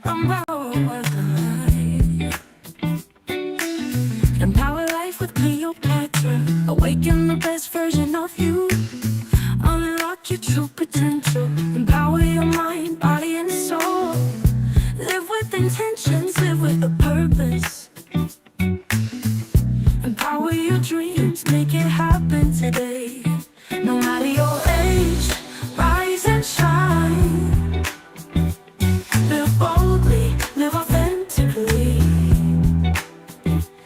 Empower life with Cleopatra. Awaken the best version of you. Unlock your true potential. Empower your mind, body, and soul. Live with intentions, live with a purpose. Empower your dreams, make it happen today. No matter your age, rise and shine. Live boldly, live authentically.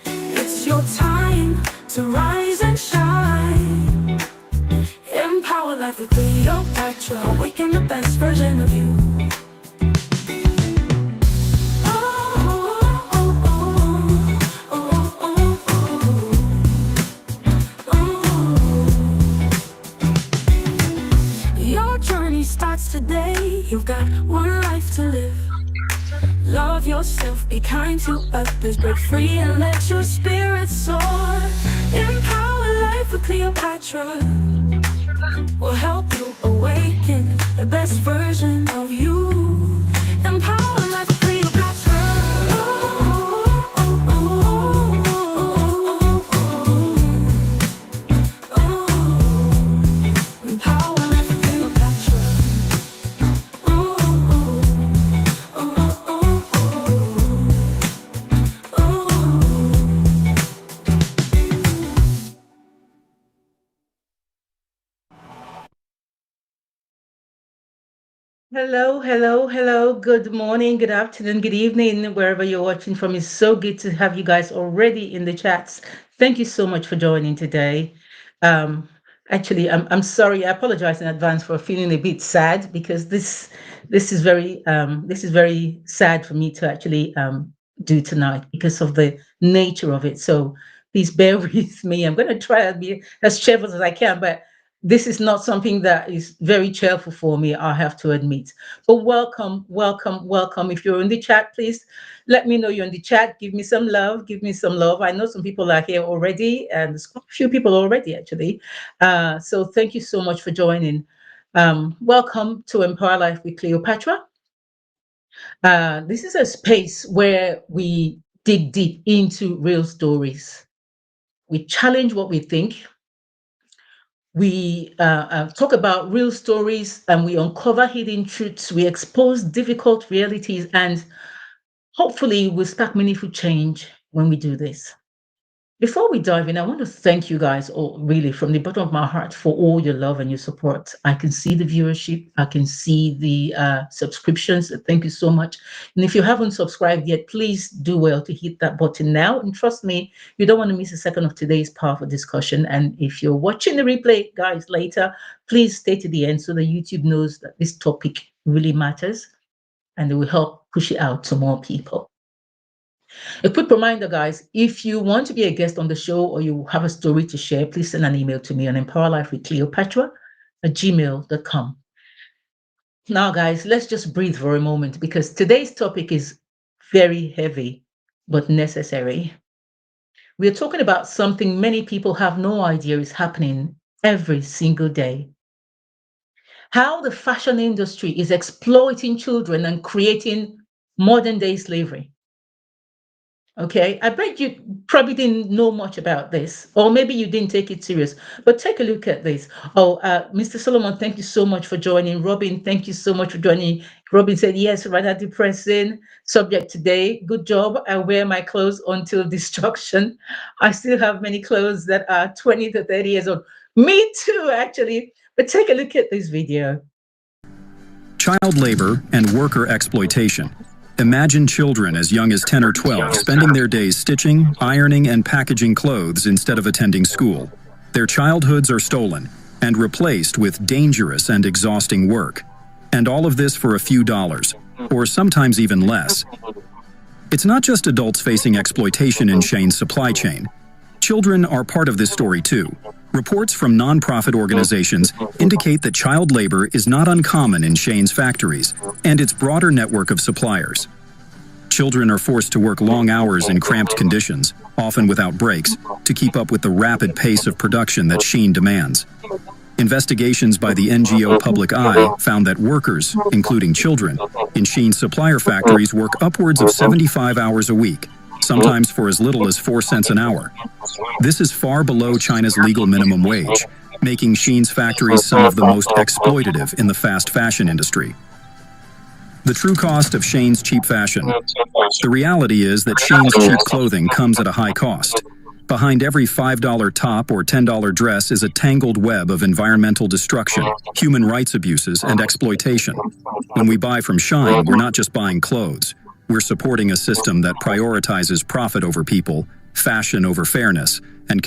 It's your time to rise and shine. Empower life with Cleopatra. Awaken the best version of you. Your journey starts today. You've got one life to live. Love yourself, be kind to others, break free and let your spirit soar. Empower life with Cleopatra. Will help you awaken the best version of you. Empower life with Cleopatra. Empower life with Cleopatra. Hello, hello, hello. Good morning, good afternoon, good evening, wherever you're watching from. It's so good to have you guys already in the chats. Thank you so much for joining today. Um, I'm sorry. I apologize in advance for feeling a bit sad because this is very sad for me to actually do tonight because of the nature of it. So please bear with me. I'm going to try and be as cheerful as I can, but this is not something that is very cheerful for me, I have to admit. But welcome, welcome, welcome. If you're in the chat, please let me know you're in the chat. Give me some love. Give me some love. I know some people are here already, and there's quite a few people already, actually. So thank you so much for joining. Welcome to Empower Life with Cleopatra. This is a space where we dig deep into real stories. We challenge what we think. We talk about real stories and we uncover hidden truths. We expose difficult realities, and hopefully, we'll spark meaningful change when we do this. Before we dive in, I want to thank you guys all really from the bottom of my heart for all your love and your support. I can see the viewership, I can see the subscriptions. Thank you so much. And if you haven't subscribed yet, please do well to hit that button now. And trust me, you don't want to miss a second of today's powerful discussion. And if you're watching the replay, guys, later, please stay to the end so that YouTube knows that this topic really matters and it will help push it out to more people. A quick reminder, guys, if you want to be a guest on the show or you have a story to share, please send an email to me on empowerlifewithcleopatra@gmail.com. Now, guys, let's just breathe for a moment because today's topic is very heavy, but necessary. We're talking about something many people have no idea is happening every single day. How the fashion industry is exploiting children and creating modern day slavery. Okay, I bet you probably didn't know much about this, or maybe you didn't take it serious, but take a look at this. Oh, Mr. Solomon, thank you so much for joining. Robin, thank you so much for joining. Robin said, yes, rather depressing subject today. Good job. I wear my clothes until destruction. I still have many clothes that are 20 to 30 years old. Me too, actually. But take a look at this video. Child labor and worker exploitation. Imagine children as young as 10 or 12 spending their days stitching, ironing, and packaging clothes instead of attending school. Their childhoods are stolen and replaced with dangerous and exhausting work. And all of this for a few dollars, or sometimes even less. It's not just adults facing exploitation in Shane's supply chain. Children are part of this story too. Reports from nonprofit organizations indicate that child labor is not uncommon in Shane's factories and its broader network of suppliers. Children are forced to work long hours in cramped conditions, often without breaks, to keep up with the rapid pace of production that Shane demands. Investigations by the NGO Public Eye found that workers, including children, in Shein's supplier factories work upwards of 75 hours a week, sometimes for as little as 4 cents an hour. This is far below China's legal minimum wage, making Shein's factories some of the most exploitative in the fast fashion industry. The true cost of Shein's cheap fashion. The reality is that Shein's cheap clothing comes at a high cost. Behind every $5 top or $10 dress is a tangled web of environmental destruction, human rights abuses, and exploitation. When we buy from Shein, we're not just buying clothes. We're supporting a system that prioritizes profit over people, fashion over fairness, and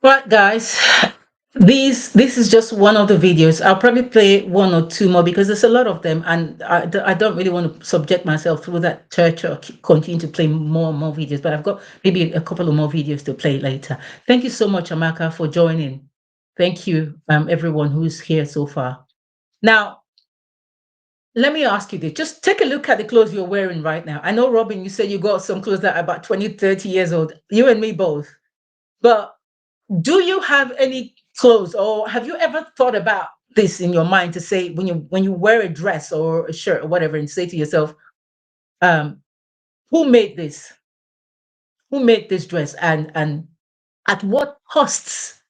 Right, guys, this is just one of the videos. I'll probably play one or two more because there's a lot of them, and I don't really want to subject myself through that torture, continue to play more and more videos, but I've got maybe a couple of more videos to play later. Thank you so much, Amaka, for joining. Thank you, everyone who's here so far. Now, let me ask you this. Just take a look at the clothes you're wearing right now. I know, Robin, you said you got some clothes that are about 20, 30 years old. You and me both. But do you have any clothes, or have you ever thought about this in your mind to say when you wear a dress or a shirt or whatever, and say to yourself, who made this? Who made this dress, and at what costs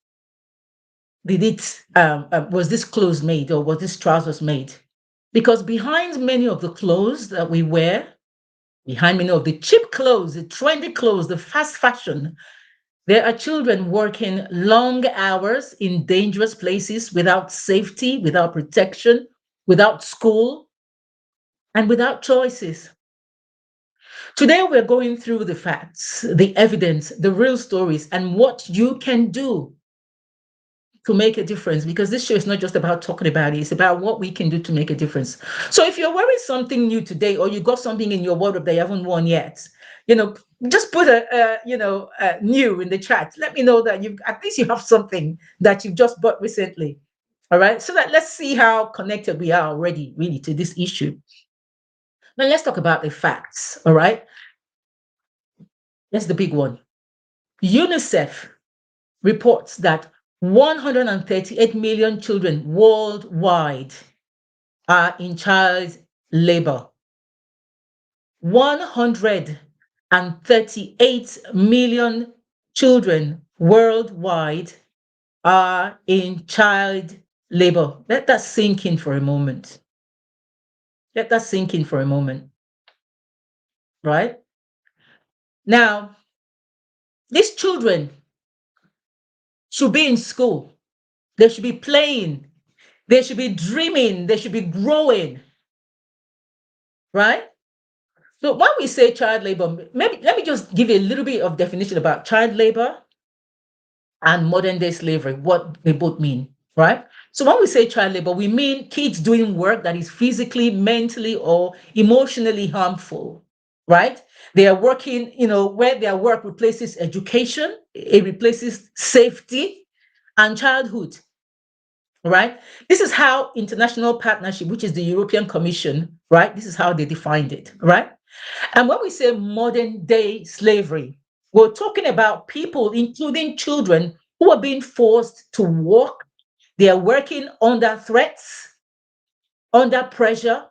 did it was this clothes made, or was this trousers made? Because behind many of the clothes that we wear, behind many of the cheap clothes, the trendy clothes, the fast fashion, there are children working long hours in dangerous places without safety, without protection, without school, and without choices. Today, we're going through the facts, the evidence, the real stories, and what you can do to make a difference, because this show is not just about talking about it, it's about what we can do to make a difference. So if you're wearing something new today, or you got something in your wardrobe that you haven't worn yet, just put a new in the chat. Let me know that at least you have something that you've just bought recently. All right, so that let's see how connected we are already really to this issue. Now let's talk about the facts. All right, that's the big one. UNICEF reports that 138 million children worldwide are in child labor. 138 million children worldwide are in child labor. Let that sink in for a moment. Let that sink in for a moment. Right? Now, these children should be in school. They should be playing. They should be dreaming. They should be growing. Right? So when we say child labor, maybe let me just give you a little bit of definition about child labor and modern day slavery, what they both mean, right? So when we say child labor, we mean kids doing work that is physically, mentally, or emotionally harmful, right? They are working, where their work replaces education, it replaces safety and childhood, right? This is how international partnership, which is the European Commission, right? This is how they defined it, right? And when we say modern day slavery, we're talking about people, including children, who are being forced to work. They are working under threats, under pressure,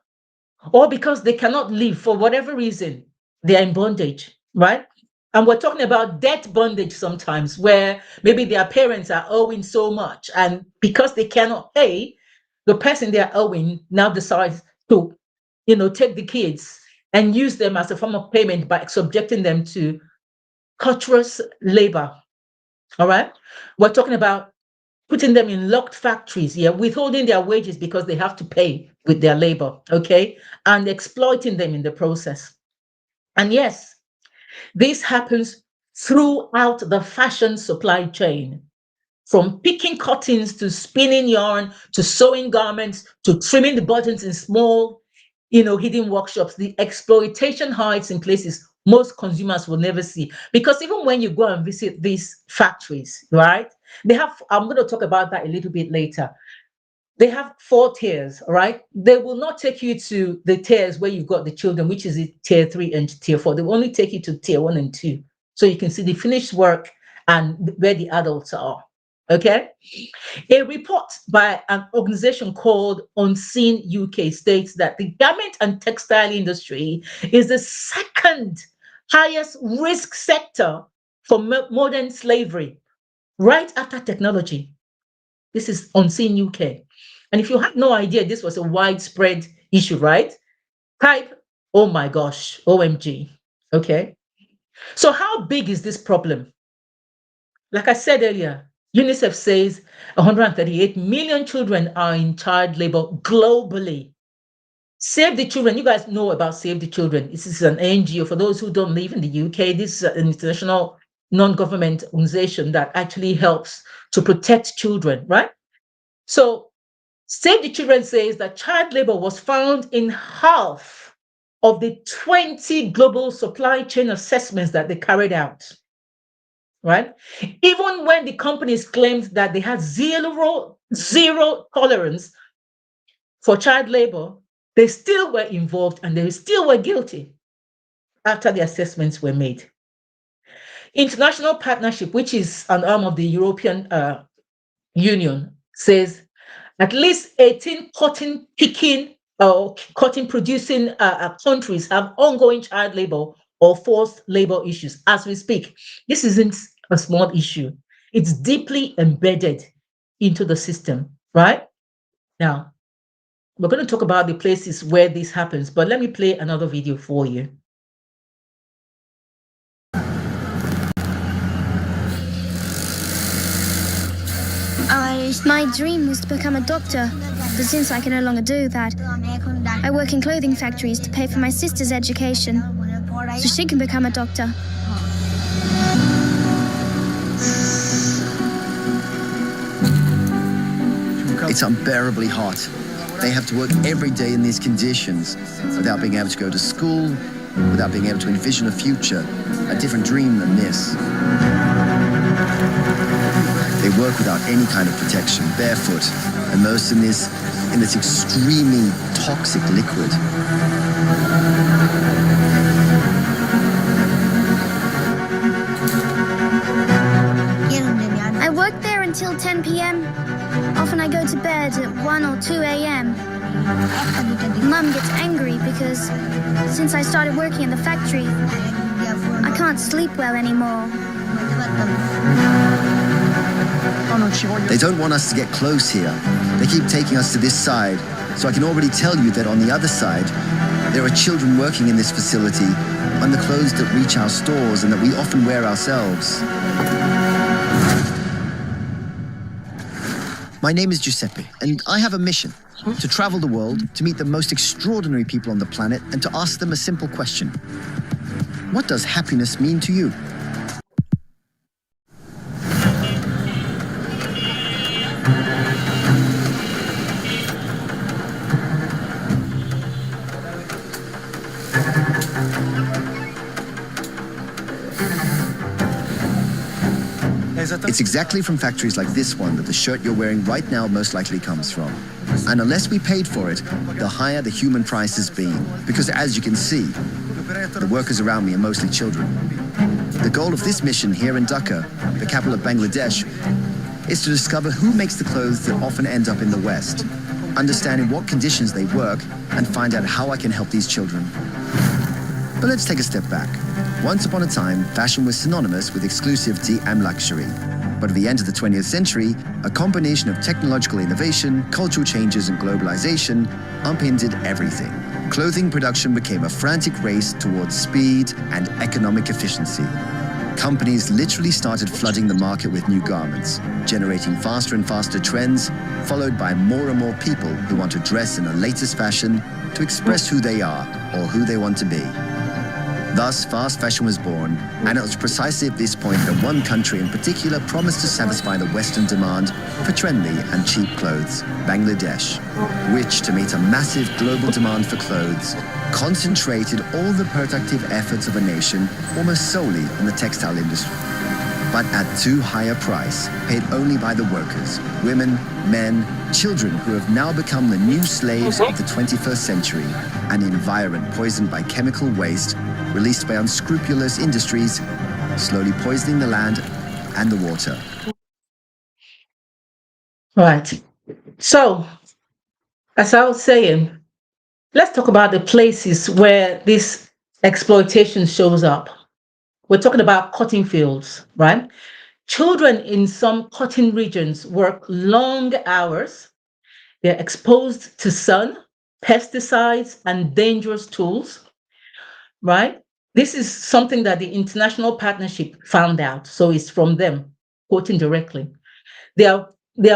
or because they cannot live for whatever reason. They are in bondage, right? And we're talking about debt bondage sometimes, where maybe their parents are owing so much, and because they cannot pay, the person they are owing now decides to, take the kids and use them as a form of payment by subjecting them to torturous labor. All right. We're talking about putting them in locked factories, withholding their wages because they have to pay with their labor, okay, and exploiting them in the process. And yes, this happens throughout the fashion supply chain, from picking cottons to spinning yarn to sewing garments to trimming the buttons in small, hidden workshops. The exploitation hides in places most consumers will never see. Because even when you go and visit these factories, right, I'm going to talk about that a little bit later. They have 4 tiers, right? They will not take you to the tiers where you've got the children, which is tier 3 and tier 4. They will only take you to tier 1 and 2. So you can see the finished work and where the adults are. Okay. A report by an organization called Unseen UK states that the garment and textile industry is the second highest risk sector for modern slavery, right after technology. This is Unseen UK. And if you had no idea this was a widespread issue, right? Type, oh my gosh, OMG. Okay. So, how big is this problem? Like I said earlier, UNICEF says 138 million children are in child labor globally. Save the Children, you guys know about Save the Children. This is an NGO. For those who don't live in the UK, this is an international non-government organization that actually helps to protect children, right? So Save the Children says that child labor was found in half of the 20 global supply chain assessments that they carried out, right? Even when the companies claimed that they had zero tolerance for child labor, they still were involved and they still were guilty after the assessments were made. International Partnership, which is an arm of the European Union, says at least 18 cotton picking or cotton producing countries have ongoing child labor or forced labor issues as we speak. This isn't a small issue. It's deeply embedded into the system, right? Now, we're going to talk about the places where this happens, but let me play another video for you. My dream was to become a doctor, but since I can no longer do that, I work in clothing factories to pay for my sister's education, so she can become a doctor. It's unbearably hot. They have to work every day in these conditions without being able to go to school, without being able to envision a future, a different dream than this. They work without any kind of protection, barefoot, immersed in this extremely toxic liquid. I work there until 10 p.m. Often I go to bed at 1 or 2 a.m. Mum gets angry because since I started working in the factory, I can't sleep well anymore. They don't want us to get close here. They keep taking us to this side, so I can already tell you that on the other side, there are children working in this facility on the clothes that reach our stores and that we often wear ourselves. My name is Giuseppe, and I have a mission: to travel the world, to meet the most extraordinary people on the planet, and to ask them a simple question. What does happiness mean to you? It's exactly from factories like this one that the shirt you're wearing right now most likely comes from. And unless we paid for it, the higher the human price has been. Because as you can see, the workers around me are mostly children. The goal of this mission here in Dhaka, the capital of Bangladesh, is to discover who makes the clothes that often end up in the West, understand in what conditions they work, and find out how I can help these children. But let's take a step back. Once upon a time, fashion was synonymous with exclusivity and luxury. But at the end of the 20th century, a combination of technological innovation, cultural changes, and globalization upended everything. Clothing production became a frantic race towards speed and economic efficiency. Companies literally started flooding the market with new garments, generating faster and faster trends, followed by more and more people who want to dress in the latest fashion to express who they are or who they want to be. Thus, fast fashion was born, and it was precisely at this point that one country in particular promised to satisfy the Western demand for trendy and cheap clothes, Bangladesh, which, to meet a massive global demand for clothes, concentrated all the productive efforts of a nation almost solely in the textile industry. But at too high a price, paid only by the workers, women, men, children who have now become the new slaves of the 21st century, an environment poisoned by chemical waste released by unscrupulous industries, slowly poisoning the land and the water. Right. So, as I was saying, let's talk about the places where this exploitation shows up. We're talking about cotton fields, right? Children in some cotton regions work long hours. They're exposed to sun, pesticides, and dangerous tools, right? This is something that the international partnership found out. So it's from them, quoting directly. They are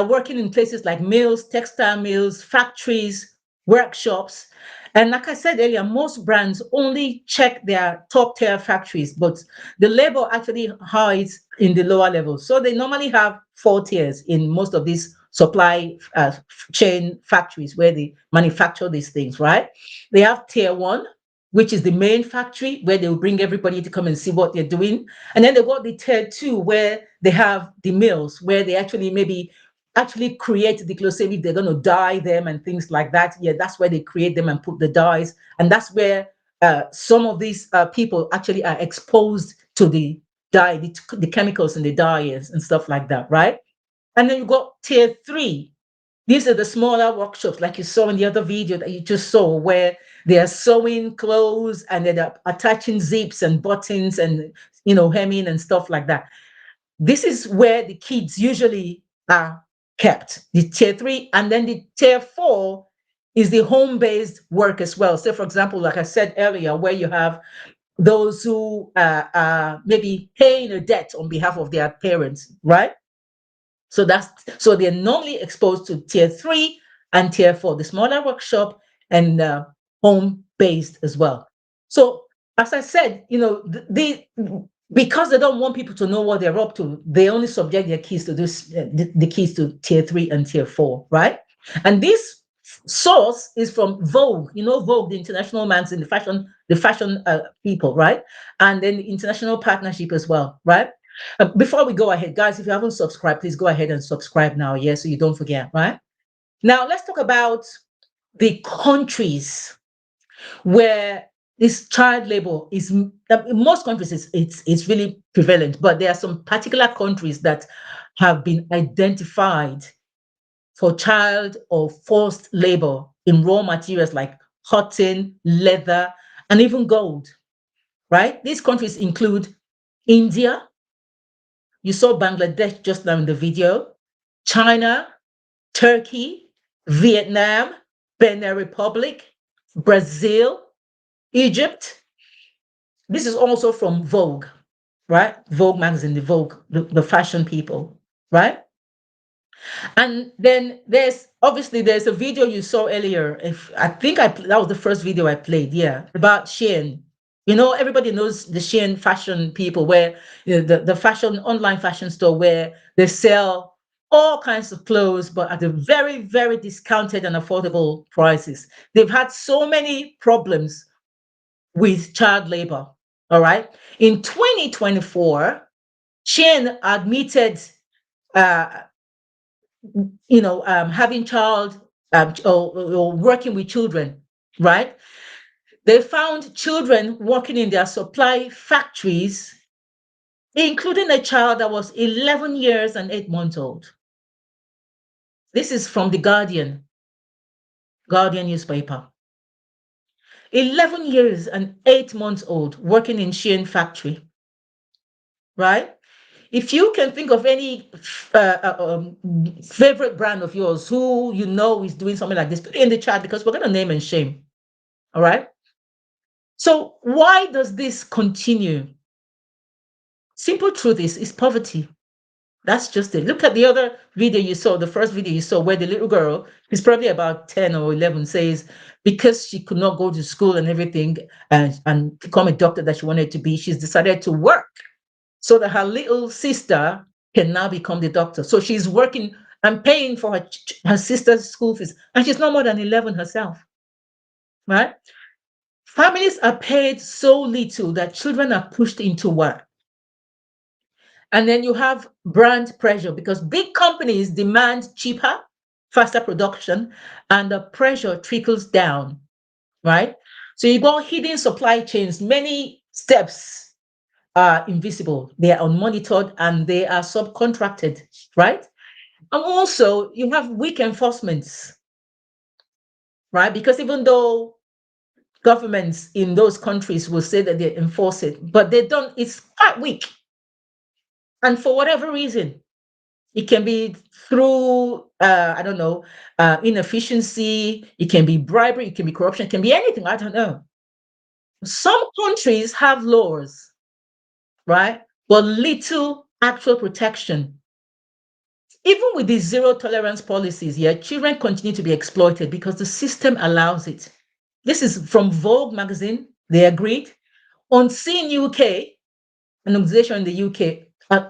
working in places like mills, textile mills, factories, workshops. And like I said earlier, most brands only check their top tier factories, but the labor actually hides in the lower levels. So they normally have 4 tiers in most of these supply chain factories where they manufacture these things, right? They have tier one, which is the main factory where they will bring everybody to come and see what they're doing. And then they got the tier two where they have the mills where they actually maybe actually create the clothes, say if they're going to dye them and things like that. Yeah, that's where they create them and put the dyes. And that's where some of these people actually are exposed to the dye, the chemicals in the dyes and stuff like that, right? And then you got tier three. These are the smaller workshops, like you saw in the other video that you just saw, where they are sewing clothes and they're attaching zips and buttons and hemming and stuff like that. This is where the kids usually are kept, the tier three. And then the tier four is the home-based work as well. So, for example, like I said earlier, where you have those who are maybe paying a debt on behalf of their parents, right? So they're normally exposed to tier three and tier four, the smaller workshop and home-based as well. So as I said, because they don't want people to know what they're up to, they only subject their kids to this, the kids to tier three and tier four, right? And this source is from Vogue, Vogue, the international magazine, the fashion people, right? And then the international partnership as well, right? Before we go ahead, guys, if you haven't subscribed, please go ahead and subscribe now, yeah, so you don't forget, right? Now, let's talk about the countries where this child labor is. In most countries, it's really prevalent, but there are some particular countries that have been identified for child or forced labor in raw materials like cotton, leather, and even gold, right? These countries include India. You saw Bangladesh just now in the video, China, Turkey, Vietnam, Benin Republic, Brazil, Egypt. This is also from Vogue, right? Vogue magazine, the fashion people, right? And then there's a video you saw earlier. If I think that was the first video I played, yeah, about Shein. Everybody knows the Shein fashion people, where the fashion online fashion store where they sell all kinds of clothes, but at a very, very discounted and affordable prices. They've had so many problems with child labor. All right. In 2024, Shein admitted uh, having child or working with children, right? They found children working in their supply factories, including a child that was 11 years and 8 months old. This is from the Guardian newspaper. 11 years and 8 months old working in Shein factory, right? If you can think of any favorite brand of yours who is doing something like this, put it in the chat because we're going to name and shame. All right. So why does this continue? Simple truth is poverty. That's just it. Look at the other video you saw, the first video you saw, where the little girl, who's probably about 10 or 11, says because she could not go to school and everything and become a doctor that she wanted to be, she's decided to work so that her little sister can now become the doctor. So she's working and paying for her sister's school fees, and she's not more than 11 herself, right? Families are paid so little that children are pushed into work. And then you have brand pressure because big companies demand cheaper, faster production, and the pressure trickles down, right? So you got hidden supply chains, many steps are invisible, they are unmonitored, and they are subcontracted, right? And also, you have weak enforcements, right? Because even though governments in those countries will say that they enforce it, but they don't, it's quite weak. And for whatever reason, it can be through, I don't know, inefficiency, it can be bribery, it can be corruption, it can be anything, I don't know. Some countries have laws, right? But little actual protection. Even with these zero tolerance policies, yeah, children continue to be exploited because the system allows it. This is from Vogue magazine. They agreed. Unseen UK, an organization in the UK,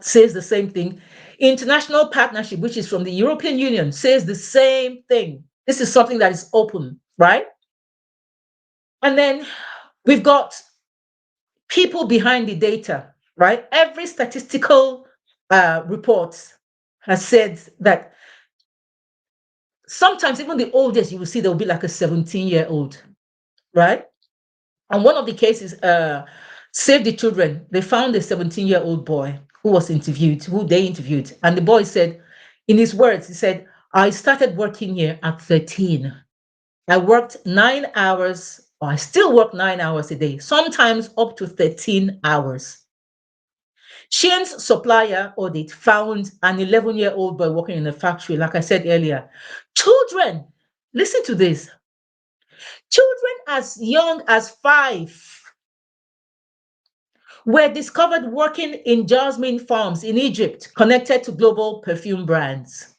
says the same thing. International Partnership, which is from the European Union, says the same thing. This is something that is open, right? And then we've got people behind the data, right? Every statistical report has said that sometimes even the oldest you will see there will be like a 17-year-old, right? And one of the cases, Save the Children, they found a 17-year-old boy who was interviewed, who they interviewed. And the boy said, in his words, he said, I started working here at 13. I worked 9 hours, or I still work 9 hours a day, sometimes up to 13 hours. Shane's supplier audit found an 11-year-old boy working in a factory, like I said earlier. Children, listen to this. Children as young as 5 were discovered working in jasmine farms in Egypt, connected to global perfume brands.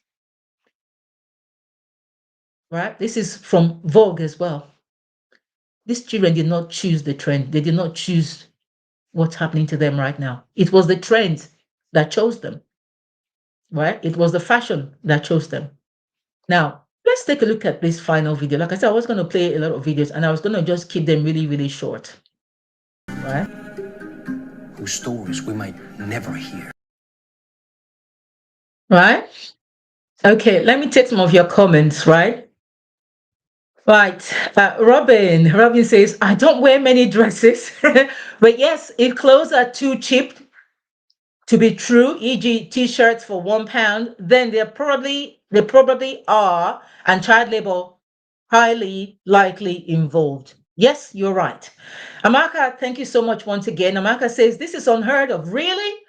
Right? This is from Vogue as well. These children did not choose the trend. They did not choose what's happening to them right now. It was the trend that chose them. Right? It was the fashion that chose them. Now, let's take a look at this final video. Like I said, I was going to play a lot of videos and I was going to just keep them really, really short. Right? Whose stories we might never hear. Right? Okay, let me take some of your comments, right? Right. Robin says, I don't wear many dresses. But yes, if clothes are too cheap to be true, e.g., t-shirts for £1, then they probably are, and child labor highly likely involved. Yes, you're right. Amaka, thank you so much once again. Amaka says, this is unheard of. Really?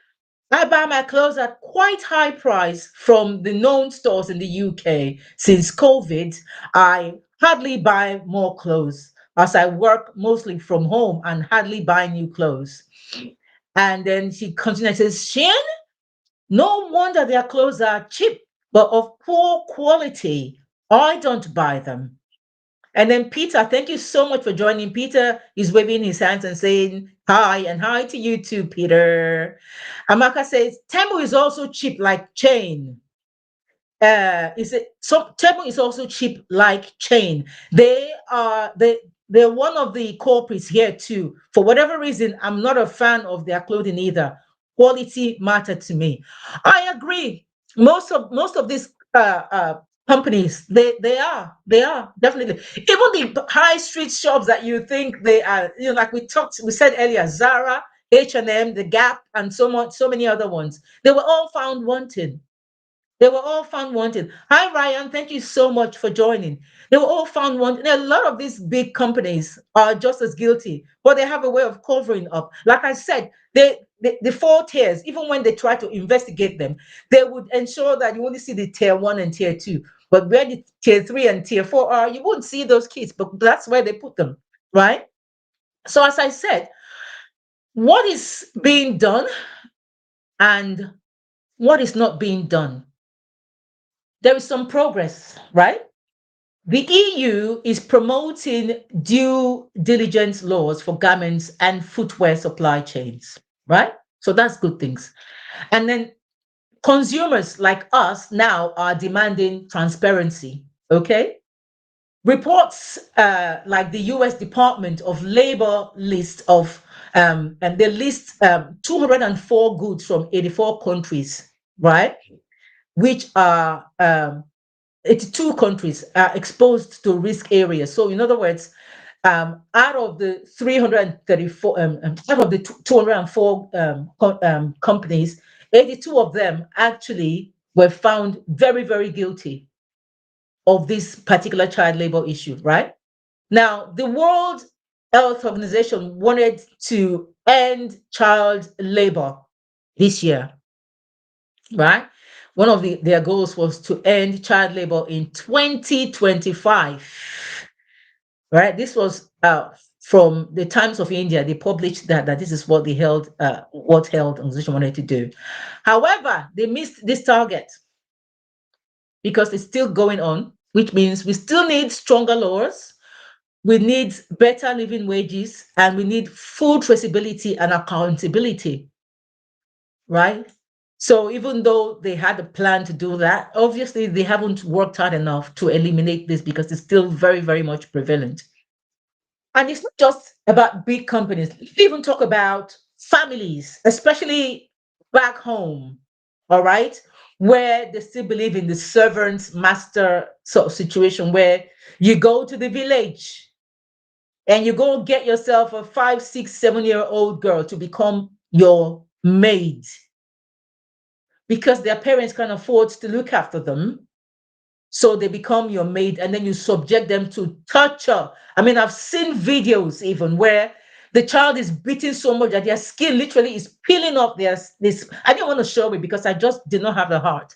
I buy my clothes at quite high price from the known stores in the UK. Since COVID, I hardly buy more clothes as I work mostly from home and hardly buy new clothes. And then she continues and says, Shin, no wonder their clothes are cheap, but of poor quality. I don't buy them. And then Peter, thank you so much for joining. Peter is waving his hands and saying hi, and hi to you too, Peter. Amaka says, Temu is also cheap like chain. Temu is also cheap like chain. They're one of the culprits here too. For whatever reason, I'm not a fan of their clothing either. Quality matter to me. I agree. Most of these companies, they are definitely, even the high street shops that you think they are, like we said earlier, Zara, H&M, The Gap, and so many other ones, they were all found wanted. They were all found wanted. Hi, Ryan. Thank you so much for joining. They were all found wanted. And a lot of these big companies are just as guilty, but they have a way of covering up. Like I said, the 4 tiers, even when they try to investigate them, they would ensure that you only see the tier 1 and tier 2. But where the tier 3 and tier 4 are, you wouldn't see those kids, but that's where they put them, right? So as I said, what is being done and what is not being done? There is some progress, right? The EU is promoting due diligence laws for garments and footwear supply chains, right? So that's good things. And then consumers like us now are demanding transparency, okay? Reports like the US Department of Labor list of, and they list 204 goods from 84 countries, right? Which are 82 countries are exposed to risk areas. So, in other words, out of the 334, out of the 204 companies, 82 of them actually were found very, very guilty of this particular child labor issue, right? Now, the World Health Organization wanted to end child labor this year, right? One of their goals was to end child labor in 2025, right? This was from the Times of India. They published that this is what the World Health Organization wanted to do. However, they missed this target because it's still going on, which means we still need stronger laws. We need better living wages, and we need full traceability and accountability, right? So even though they had a plan to do that, obviously they haven't worked hard enough to eliminate this because it's still very, very much prevalent. And it's not just about big companies. We even talk about families, especially back home, all right, where they still believe in the servant master sort of situation where you go to the village and you go get yourself a 5, 6, 7-year-old girl to become your maid because their parents can't afford to look after them. So they become your maid, and then you subject them to torture. I mean, I've seen videos even where the child is beaten so much that their skin literally is peeling off this. I didn't want to show it because I just did not have the heart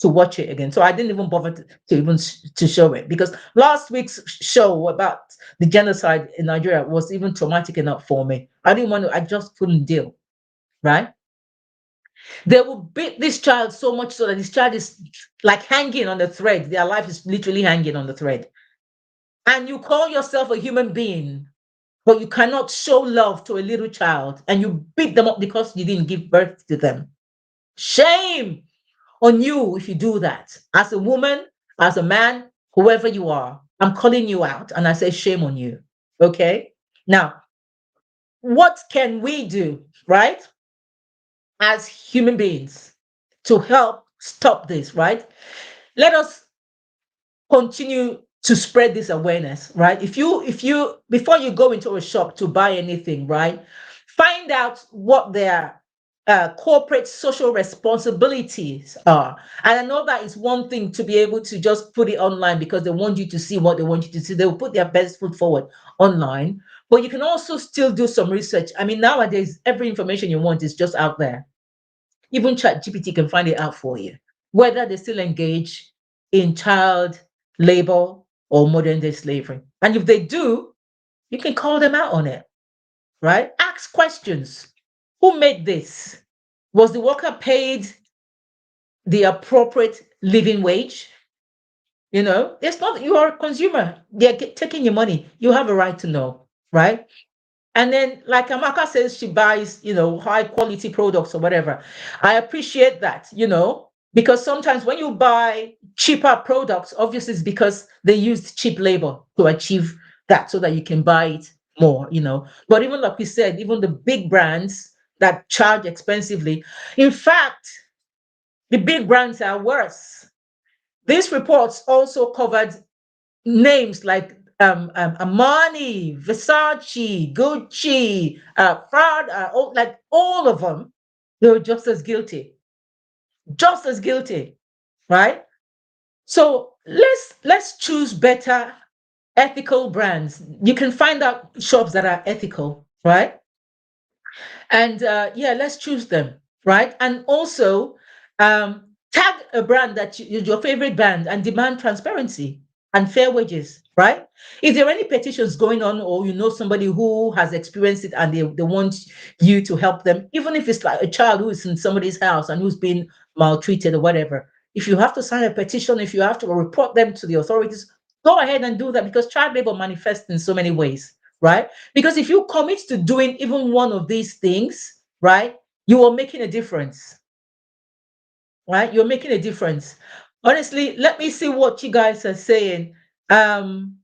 to watch it again. So I didn't even bother to even to show it, because last week's show about the genocide in Nigeria was even traumatic enough for me. I just couldn't deal, right? They will beat this child so much so that this child is like hanging on the thread. Their life is literally hanging on the thread. And you call yourself a human being, but you cannot show love to a little child, and you beat them up because you didn't give birth to them. Shame on you if you do that. As a woman, as a man, whoever you are, I'm calling you out and I say shame on you. Okay? Now, what can we do, right? As human beings to help stop this, right? Let us continue to spread this awareness, right? If you before you go into a shop to buy anything, right, find out what their corporate social responsibilities are. And I know that is one thing to be able to just put it online because they want you to see what they want you to see. They will put their best foot forward online, but you can also still do some research. I mean, nowadays, every information you want is just out there. Even ChatGPT can find it out for you, whether they still engage in child labor or modern day slavery. And if they do, you can call them out on it, right? Ask questions. Who made this? Was the worker paid the appropriate living wage? You know, it's not, you are a consumer. They're taking your money. You have a right to know, right? And then, like Amaka says, she buys, high quality products or whatever. I appreciate that, because sometimes when you buy cheaper products, obviously it's because they used cheap labor to achieve that so that you can buy it more. But even like we said, even the big brands that charge expensively, in fact, the big brands are worse. These reports also covered names like Armani, Versace, Gucci, Prada, like all of them, they were just as guilty, right? So let's choose better, ethical brands. You can find out shops that are ethical, right? And yeah, let's choose them, right? And also tag a brand that your favorite brand and demand transparency and fair wages, right? If there are any petitions going on, or you know somebody who has experienced it and they want you to help them, even if it's like a child who is in somebody's house and who's been maltreated or whatever, if you have to sign a petition, if you have to report them to the authorities, go ahead and do that, because child labor manifests in so many ways, right? Because if you commit to doing even one of these things, right, you are making a difference, right? You're making a difference. Honestly, let me see what you guys are saying. Thank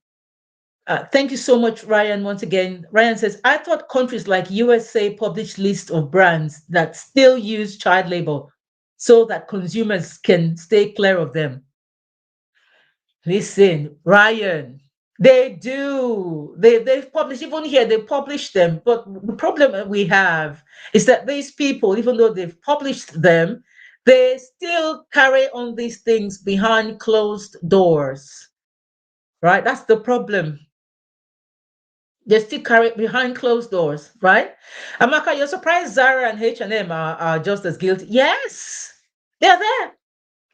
you so much, Ryan. Once again, Ryan says, I thought countries like USA publish lists of brands that still use child labor so that consumers can stay clear of them. Listen, Ryan, they do. They've published, even here, they publish them. But the problem that we have is that these people, even though they've published them, They still carry on these things behind closed doors, right? That's the problem. They still carry it behind closed doors, right? Amaka, you're surprised Zara and H&M are just as guilty. Yes, they're there.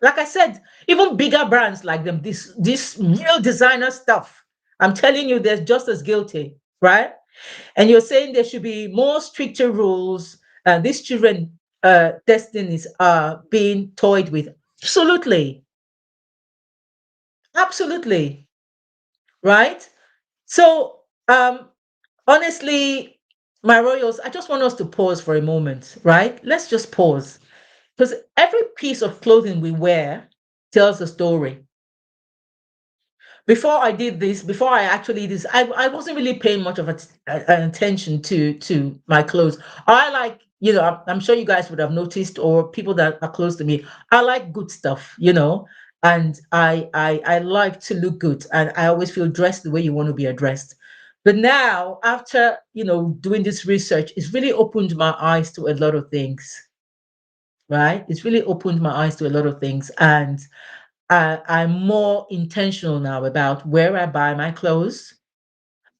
Like I said, even bigger brands like them, this real designer stuff. I'm telling you, they're just as guilty, right? And you're saying there should be more stricter rules. These children destinies are being toyed with. Absolutely. Absolutely. Right? So honestly, my royals, I just want us to pause for a moment, right? Let's just pause. Because every piece of clothing we wear tells a story. Before I did this, before I actually did this, I wasn't really paying much of attention to my clothes. I like, I'm sure you guys would have noticed, or people that are close to me, I like good stuff, and I like to look good, and I always feel dressed the way you want to be addressed. But now, after doing this research, it's really opened my eyes to a lot of things, right? It's really opened my eyes to a lot of things, and I'm more intentional now about where I buy my clothes,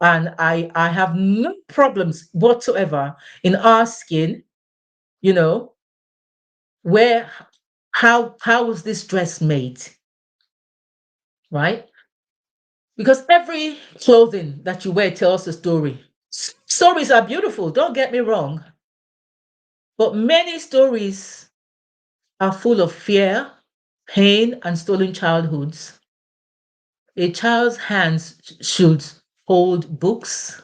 and I have no problems whatsoever in asking, you know, where how was this dress made, right? Because every clothing that you wear tells a story. Stories are beautiful, don't get me wrong, but many stories are full of fear, pain, and stolen childhoods. A child's hands should hold books,